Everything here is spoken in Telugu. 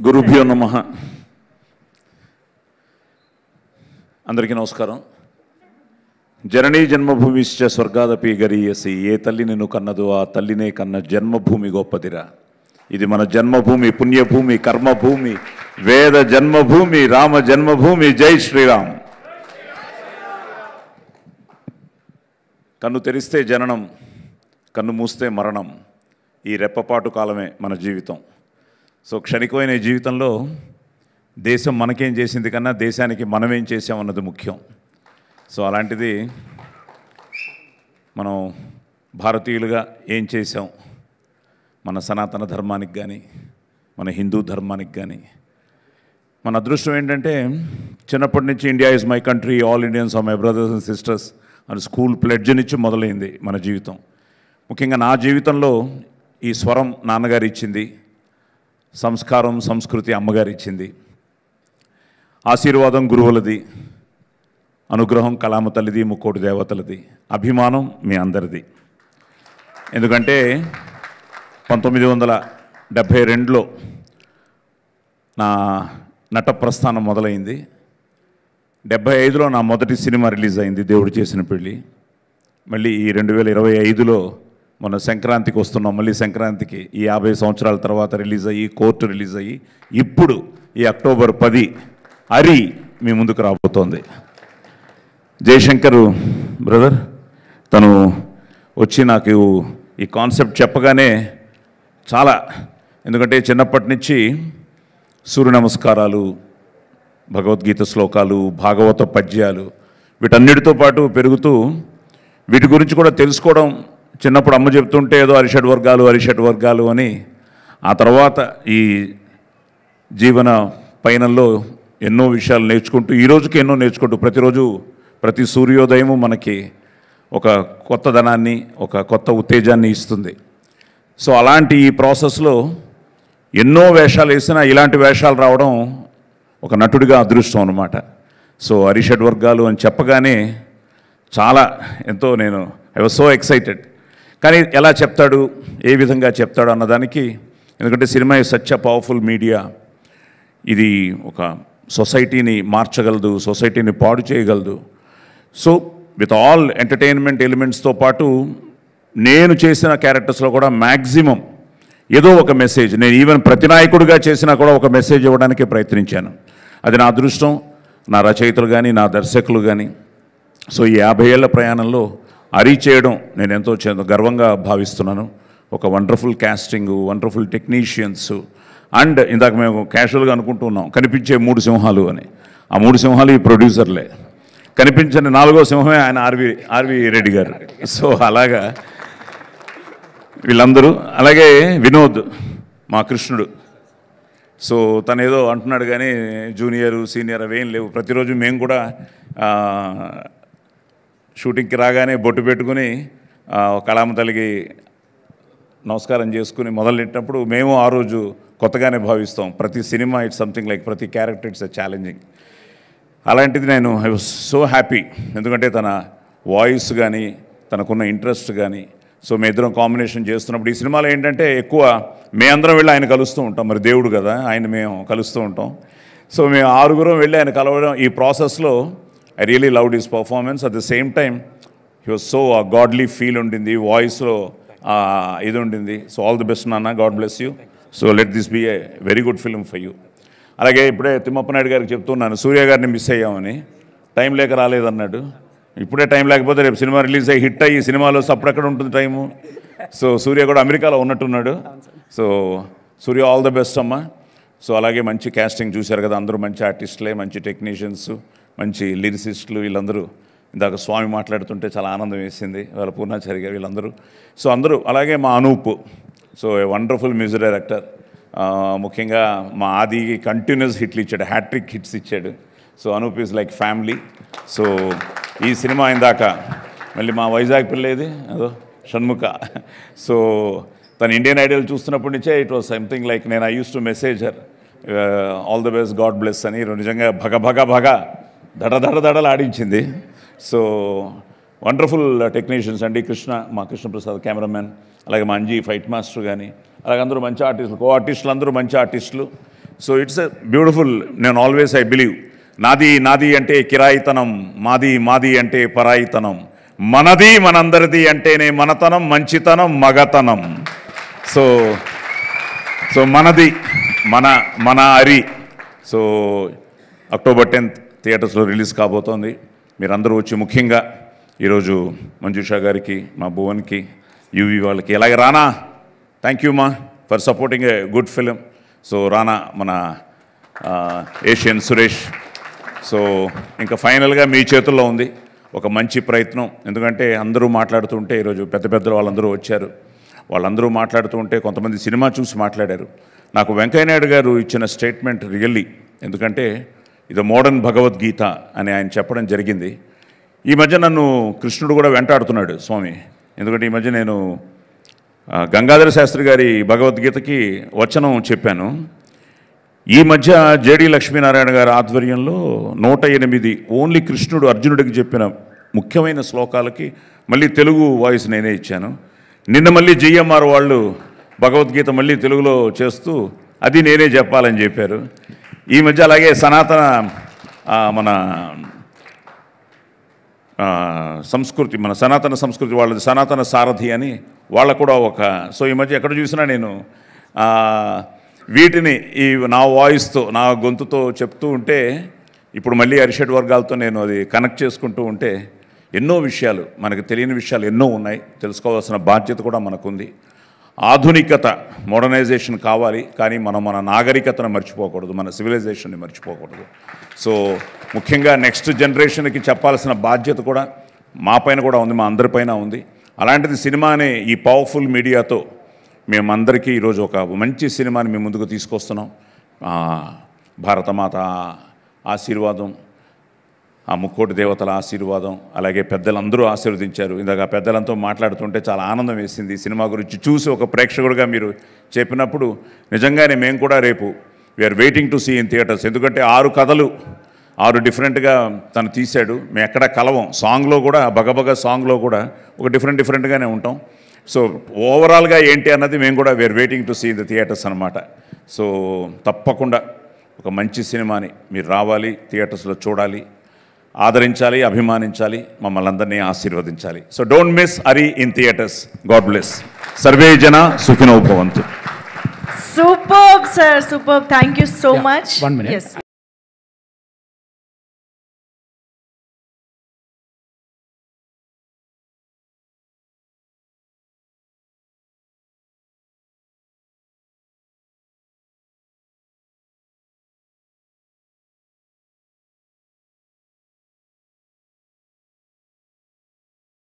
గురుభ్యో నమః. అందరికీ నమస్కారం. జననీ జన్మభూమిశ్చ స్వర్గాదపి గరీయసి, ఏ తల్లి నిన్ను కన్నదో ఆ తల్లినే కన్న జన్మభూమి గొప్పదిరా. ఇది మన జన్మభూమి, పుణ్యభూమి, కర్మభూమి, వేద జన్మభూమి, రామ జన్మభూమి. జై శ్రీరామ్. కన్ను తెరిస్తే జననం, కన్ను మూస్తే మరణం. ఈ రెప్పపాటు కాలమే మన జీవితం. సో క్షణికమైన జీవితంలో దేశం మనకేం చేసింది కన్నా దేశానికి మనమేం చేసామన్నది ముఖ్యం. సో అలాంటిది మనం భారతీయులుగా ఏం చేసాం, మన సనాతన ధర్మానికి కానీ మన హిందూ ధర్మానికి కానీ. మన అదృష్టం ఏంటంటే చిన్నప్పటి నుంచి India is my country, all Indians are my brothers and sisters అని స్కూల్ ప్లెడ్జ్ నుంచి మొదలైంది మన జీవితం. ముఖ్యంగా నా జీవితంలో ఈ స్వరం నాన్నగారు ఇచ్చింది, సంస్కారం సంస్కృతి అమ్మగారు ఇచ్చింది, ఆశీర్వాదం గురువులది, అనుగ్రహం కళామ తల్లిది, ముక్కోటి దేవతలది, అభిమానం మీ అందరిది. ఎందుకంటే 1972లో నా నట ప్రస్థానం మొదలైంది. 75లో నా మొదటి సినిమా రిలీజ్ అయింది, దేవుడు చేసిన పెళ్ళి. మళ్ళీ ఈ 2025లో మొన్న సంక్రాంతికి వస్తున్నాం. మళ్ళీ సంక్రాంతికి ఈ 50 సంవత్సరాల తర్వాత రిలీజ్ అయ్యి, కోర్టు రిలీజ్ అయ్యి, ఇప్పుడు ఈ అక్టోబర్ 10 అరి మీ ముందుకు రాబోతోంది. జయశంకర్ బ్రదర్ తను వచ్చి నాకు ఈ కాన్సెప్ట్ చెప్పగానే చాలా, ఎందుకంటే చిన్నప్పటి నుంచి సూర్య నమస్కారాలు, భగవద్గీత శ్లోకాలు, భాగవత పద్యాలు వీటన్నిటితో పాటు పెరుగుతూ వీటి గురించి కూడా తెలుసుకోవడం. చిన్నప్పుడు అమ్మ చెప్తుంటే ఏదో అరిషడ్ వర్గాలు అని, ఆ తర్వాత ఈ జీవన పయనంలో ఎన్నో విషయాలు నేర్చుకుంటూ ఈ రోజుకి ఎన్నో నేర్చుకుంటూ ప్రతిరోజు ప్రతి సూర్యోదయము మనకి ఒక కొత్త ధనాన్ని, ఒక కొత్త ఉత్తేజాన్ని ఇస్తుంది. సో అలాంటి ఈ ప్రాసెస్లో ఎన్నో వేషాలు వేసినా ఇలాంటి వేషాలు రావడం ఒక నటుడిగా అదృష్టం అన్నమాట. సో అరిషడ్ వర్గాలు అని చెప్పగానే చాలా ఎంతో ఐ వాజ్ సో ఎక్సైటెడ్. కానీ ఎలా చెప్తాడు, ఏ విధంగా చెప్తాడు అన్నదానికి, ఎందుకంటే cinema is such a powerful media. ఇది ఒక సొసైటీని మార్చగలదు, సొసైటీని పాడు చేయగలదు. సో విత్ ఆల్ ఎంటర్టైన్మెంట్ ఎలిమెంట్స్తో పాటు నేను చేసిన క్యారెక్టర్స్లో కూడా మ్యాక్సిమం ఏదో ఒక మెసేజ్, నేను ఈవెన్ ప్రతినాయకుడిగా చేసినా కూడా ఒక మెసేజ్ ఇవ్వడానికి ప్రయత్నించాను. అది నా అదృష్టం, నా రచయితలు కానీ నా దర్శకులు కానీ. సో ఈ 50 ఏళ్ల ప్రయాణంలో అరీ చేయడం నేను ఎంతో గర్వంగా భావిస్తున్నాను. ఒక wonderful casting, wonderful technicians, and ఇందాక మేము క్యాజువల్గా అనుకుంటున్నాం కనిపించే 3 సింహాలు అని. ఆ 3 సింహాలు ఈ ప్రొడ్యూసర్లే, కనిపించని 4వ సింహమే ఆయన ఆర్వి రెడ్డి గారు. సో అలాగా వీళ్ళందరూ, అలాగే వినోద్ మా కృష్ణుడు. సో తను ఏదో అంటున్నాడు కానీ జూనియర్ సీనియర్ అవేం లేవు. ప్రతిరోజు మేము కూడా షూటింగ్కి రాగానే బొట్టు పెట్టుకుని కళామ తల్లికి నమస్కారం చేసుకుని మొదలెట్టినప్పుడు మేము ఆ రోజు కొత్తగానే భావిస్తాం. ప్రతి సినిమా ఇట్స్ సంథింగ్ లైక్, ప్రతి క్యారెక్టర్ ఇట్స్ ఛాలెంజింగ్. అలాంటిది ఐ వాజ్ సో హ్యాపీ, ఎందుకంటే తన వాయిస్ కానీ తనకున్న ఇంట్రెస్ట్ కానీ. సో మీ ఇద్దరం కాంబినేషన్ చేస్తున్నప్పుడు ఈ సినిమాలో ఏంటంటే ఎక్కువ మేమందరం వెళ్ళి ఆయన కలుస్తూ ఉంటాం. మరి దేవుడు కదా, ఆయన మేము కలుస్తూ ఉంటాం. సో మేము 6గురం వెళ్ళి ఆయన కలవడం, ఈ ప్రాసెస్లో I really loved his performance. At the same time he was so godly feel ఉండింది, వాయిస్లో ఇది ఉండింది. సో ఆల్ ది బెస్ట్ నాన్న, God bless you. So let this be a very good film for you. అలాగే ఇప్పుడే తిమ్మప్ప నాయుడు గారికి చెప్తున్నాను, సూర్య గారిని మిస్ అయ్యామని. టైం లేక రాలేదన్నాడు. ఇప్పుడే టైం లేకపోతే రేపు సినిమా రిలీజ్ అయ్యి హిట్ అయ్యి సినిమాలో అప్పుడెక్కడ ఉంటుంది టైము. సో సూర్య కూడా అమెరికాలో ఉన్నట్టున్నాడు. So Surya all the best అమ్మా. సో అలాగే మంచి క్యాస్టింగ్ చూశారు కదా, అందరూ మంచి ఆర్టిస్టులే, మంచి టెక్నీషియన్స్, మంచి లిరిసిస్టులు. వీళ్ళందరూ ఇందాక స్వామి మాట్లాడుతుంటే చాలా ఆనందం వేసింది, వాళ్ళ పూర్ణాచారి గారు వీళ్ళందరూ. సో అందరూ, అలాగే మా Anoop, so wonderful music director. ముఖ్యంగా మా ఆదికి కంటిన్యూస్ హిట్లు ఇచ్చాడు, హ్యాట్రిక్ హిట్స్ ఇచ్చాడు. So Anoop is like family. So ఈ సినిమా ఇందాక మళ్ళీ మా వైజాగ్ పిల్లేది అదో షణ్ముఖ. సో తను ఇండియన్ ఐడల్ చూస్తున్నప్పటి నుంచే it was something like, I use to message her all the best, God bless అని. నిజంగా భగ దడలు ఆడించింది. సో వండర్ఫుల్ టెక్నీషియన్స్ అండి. మా కృష్ణప్రసాద్ కెమెరామెన్, అలాగే మా అంజీ ఫైట్ మాస్టర్ కానీ, అలాగే అందరూ మంచి ఆర్టిస్టులు, కో ఆర్టిస్టులు అందరూ మంచి ఆర్టిస్టులు. So it's a beautiful. నేను ఆల్వేస్ ఐ బిలీవ్ నాది నాది అంటే కిరాయితనం, మాది మాది అంటే పరాయితనం, మనది మనందరిది అంటేనే మనతనం, మంచితనం, మగతనం. సో సో మనది మన అరి. సో అక్టోబర్ 10th థియేటర్స్లో రిలీజ్ కాబోతోంది. మీరందరూ వచ్చి, ముఖ్యంగా ఈరోజు మంజుషా గారికి, మా భువన్కి, యూవి వాళ్ళకి, అలాగే రానా, థ్యాంక్ యూ మా for supporting a good film. So రానా, మన ఏషియన్ సురేష్. సో ఇంకా ఫైనల్గా మీ చేతుల్లో ఉంది ఒక మంచి ప్రయత్నం. ఎందుకంటే అందరూ మాట్లాడుతుంటే, ఈరోజు పెద్ద పెద్దలు వాళ్ళందరూ వచ్చారు, వాళ్ళందరూ మాట్లాడుతూ ఉంటే కొంతమంది సినిమా చూసి మాట్లాడారు. నాకు వెంకయ్యనాయుడు గారు ఇచ్చిన స్టేట్మెంట్ రియల్లీ, ఎందుకంటే ఇది మోడర్న్ భగవద్గీత అని ఆయన చెప్పడం జరిగింది. ఈ మధ్య నన్ను కృష్ణుడు కూడా వెంటాడుతున్నాడు స్వామి. ఎందుకంటే ఈ మధ్య నేను గంగాధర శాస్త్రి గారి భగవద్గీతకి వచనం చెప్పాను. ఈ మధ్య జేడి లక్ష్మీనారాయణ గారి ఆధ్వర్యంలో 108 ఓన్లీ కృష్ణుడు అర్జునుడికి చెప్పిన ముఖ్యమైన శ్లోకాలకి మళ్ళీ తెలుగు వాయిస్ నేనే ఇచ్చాను. నిన్న మళ్ళీ జిఎంఆర్ వాళ్ళు భగవద్గీత మళ్ళీ తెలుగులో చేస్తూ అది నేనే చెప్పాలని చెప్పారు. ఈ మధ్య అలాగే సనాతన మన సంస్కృతి, మన సనాతన సంస్కృతి వాళ్ళది సనాతన సారథి అని వాళ్ళకు కూడా ఒక. సో ఈ మధ్య ఎక్కడ చూసినా నేను వీటిని ఈ నా వాయిస్తో, నా గొంతుతో చెప్తూ ఉంటే, ఇప్పుడు మళ్ళీ అరిషడ్ వర్గాలతో నేను అది కనెక్ట్ చేసుకుంటూ ఉంటే ఎన్నో విషయాలు, మనకు తెలియని విషయాలు ఎన్నో ఉన్నాయి. తెలుసుకోవాల్సిన బాధ్యత కూడా మనకుంది. ఆధునికత, మోడర్నైజేషన్ కావాలి, కానీ మనం మన నాగరికతను మర్చిపోకూడదు, మన సివిలైజేషన్ని మర్చిపోకూడదు. సో ముఖ్యంగా నెక్స్ట్ జనరేషన్కి చెప్పాల్సిన బాధ్యత కూడా మా పైన కూడా ఉంది, మా అందరిపైన ఉంది. అలాంటిది సినిమానే ఈ పవర్ఫుల్ మీడియాతో మేమందరికీ ఈరోజు ఒక మంచి సినిమాని మేము ముందుకు తీసుకొస్తున్నాం. భారతమాత ఆశీర్వాదం, ఆ ముక్కోటి దేవతల ఆశీర్వాదం, అలాగే పెద్దలందరూ ఆశీర్వదించారు. ఇందాక పెద్దలంతా మాట్లాడుతుంటే చాలా ఆనందం వేసింది. ఈ సినిమా గురించి చూసి ఒక ప్రేక్షకుడిగా మీరు చెప్పినప్పుడు నిజంగానే మేము కూడా రేపు we are waiting to see in theatres. ఎందుకంటే 6 కథలు 6 డిఫరెంట్గా తను తీశాడు. మేము ఎక్కడ కలవం. సాంగ్లో కూడా, బగబగ సాంగ్లో కూడా ఒక డిఫరెంట్గానే ఉంటాం. సో ఓవరాల్గా ఏంటి అన్నది మేము కూడా we are waiting to see in the theatres అనమాట. సో తప్పకుండా ఒక మంచి సినిమాని మీరు రావాలి, థియేటర్స్లో చూడాలి, ఆదరించాలి, అభిమానించాలి, మమ్మల్ని అందరినీ ఆశీర్వదించాలి. So don't miss Ari in theatres. God bless. Survey జన సుఖినో భవంతు. Superb, sir. Superb. Thank you so much. 1 minute. Yes.